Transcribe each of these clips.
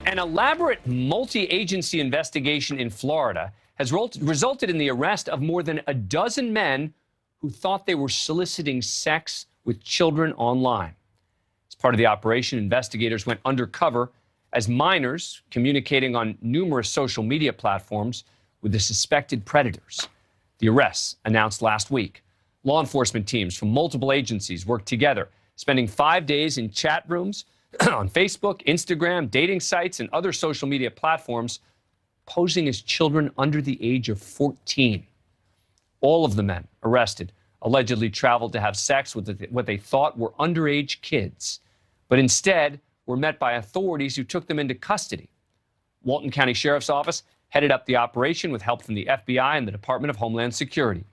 An elaborate multi-agency investigation in Florida has resulted in the arrest of more than a dozen men who thought they were soliciting sex with children online. As part of the operation, investigators went undercover as minors communicating on numerous social media platforms with the suspected predators. The arrests announced last week. Law enforcement teams from multiple agencies worked together, spending 5 days in chat rooms on Facebook, Instagram, dating sites, and other social media platforms, posing as children under the age of 14. All of the men arrested allegedly traveled to have sex with what they thought were underage kids, but instead were met by authorities who took them into custody. Walton County Sheriff's Office headed up the operation with help from the FBI and the Department of Homeland Security.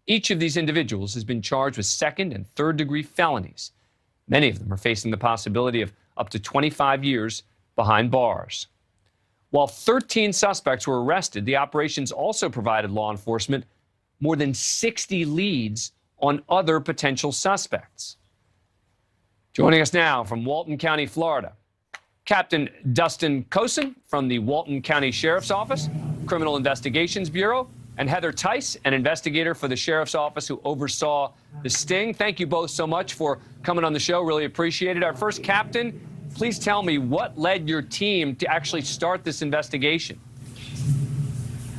Each of these individuals has been charged with second and third degree felonies. Many of them are facing the possibility of up to 25 years behind bars. While 13 suspects were arrested, the operations also provided law enforcement more than 60 leads on other potential suspects. Joining us now from Walton County, Florida, Captain Dustin Cosin from the Walton County Sheriff's Office, Criminal Investigations Bureau, and Heather Tice, an investigator for the Sheriff's Office who oversaw the sting. Thank you both so much for coming on the show. Really appreciate it. Our first captain, please tell me what led your team to actually start this investigation.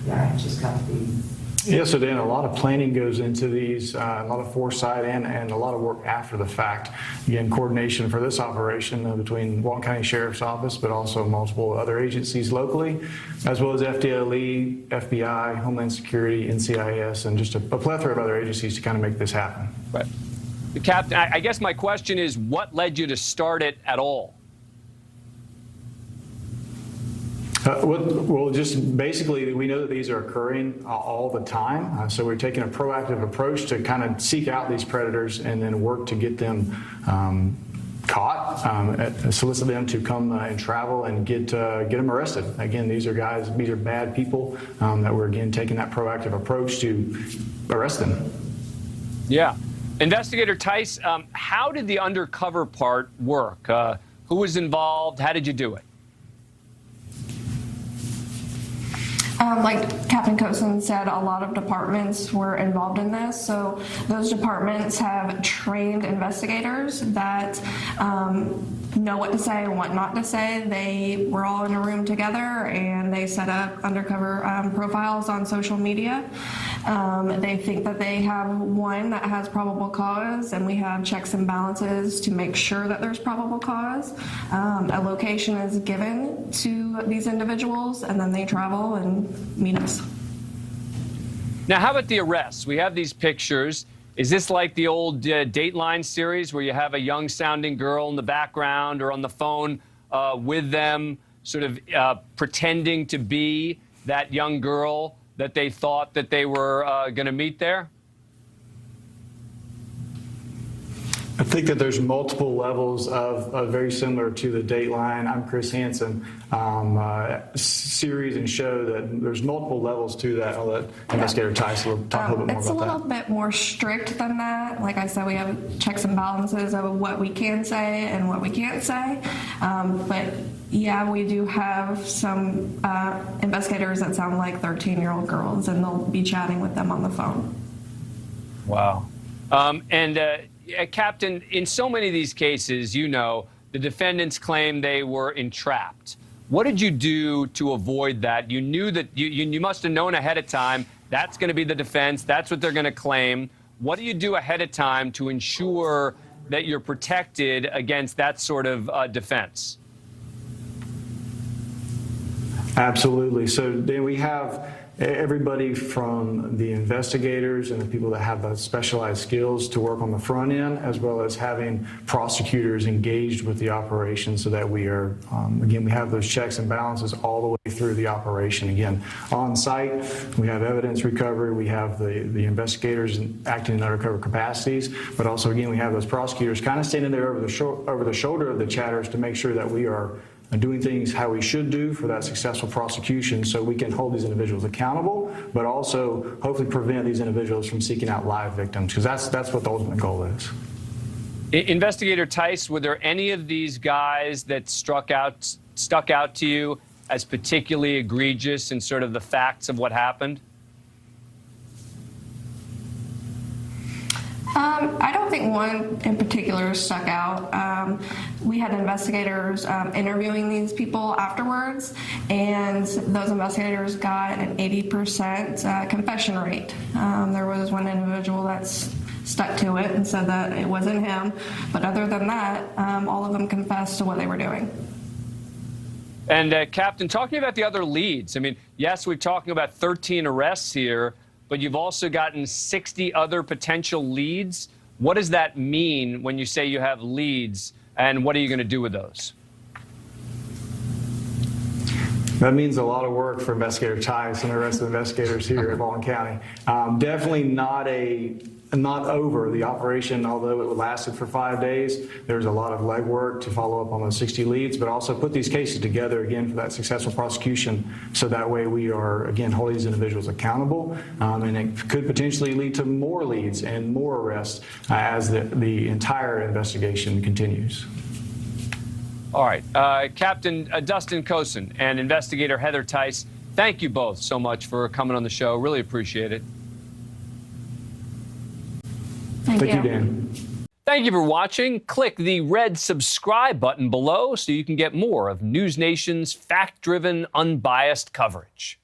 Yeah, I just got the... Yeah, so Dan, a lot of planning goes into these, a lot of foresight and a lot of work after the fact. Again, coordination for this operation between Walton County Sheriff's Office, but also multiple other agencies locally, as well as FDLE, FBI, Homeland Security, NCIS, and just a plethora of other agencies to kind of make this happen. Right. Captain, I guess my question is, what led you to start it at all? Well, just basically, we know that these are occurring all the time. So we're taking a proactive approach to kind of seek out these predators and then work to get them caught, solicit them to come and travel and get them arrested. Again, these are bad people that we're, again, taking that proactive approach to arrest them. Yeah. Investigator Tice, how did the undercover part work? Who was involved? How did you do it? Like Captain Cosin said, a lot of departments were involved in this. So those departments have trained investigators that know what to say and what not to say. They were all in a room together and they set up undercover profiles on social media. They think that they have one that has probable cause, and we have checks and balances to make sure that there's probable cause. A location is given to these individuals, and then they travel and meet us. Now, how about the arrests? We have these pictures. Is this like the old Dateline series where you have a young-sounding girl in the background or on the phone with them, sort of pretending to be that young girl that they thought that they were going to meet there? I think that there's multiple levels of very similar to the Dateline, I'm Chris Hansen series and show, that there's multiple levels to that. I'll let Investigator Tice talk a little bit more about that. It's a little bit more strict than that. Like I said, we have checks and balances of what we can say and what we can't say. But yeah, we do have some investigators that sound like 13-year-old girls, and they'll be chatting with them on the phone. Wow. Captain, in so many of these cases, you know, the defendants claim they were entrapped. What did you do to avoid that? You knew that you must have known ahead of time that's going to be the defense. That's what they're going to claim. What do you do ahead of time to ensure that you're protected against that sort of defense? Absolutely. So then we have everybody from the investigators and the people that have the specialized skills to work on the front end, as well as having prosecutors engaged with the operation so that we are, again, we have those checks and balances all the way through the operation. Again, on site, we have evidence recovery, we have the investigators acting in undercover capacities, but also, again, we have those prosecutors kind of standing there over the shoulder of the chatters to make sure that we are doing things how we should do for that successful prosecution, so we can hold these individuals accountable, but also hopefully prevent these individuals from seeking out live victims, because that's what the ultimate goal is. Investigator Tice, were there any of these guys that struck out stuck out to you as particularly egregious in sort of the facts of what happened? I don't think one in particular stuck out. We had investigators interviewing these people afterwards, and those investigators got an 80% confession rate. There was one individual that's stuck to it and said that it wasn't him, but other than that, all of them confessed to what they were doing. And Captain, talking about the other leads, I mean, yes, we're talking about 13 arrests here, but you've also gotten 60 other potential leads. What does that mean when you say you have leads, and what are you going to do with those? That means a lot of work for Investigator Tice and the rest of the investigators here at Baldwin County. Definitely not over the operation, although it lasted for 5 days. There's a lot of legwork to follow up on those 60 leads, but also put these cases together again for that successful prosecution, so that way we are, again, holding these individuals accountable, and it could potentially lead to more leads and more arrests as the entire investigation continues. All right. Captain Dustin Cosin and Investigator Heather Tice, thank you both so much for coming on the show. Really appreciate it. Thank you, Dan. Thank you for watching. Click the red subscribe button below so you can get more of NewsNation's fact-driven, unbiased coverage.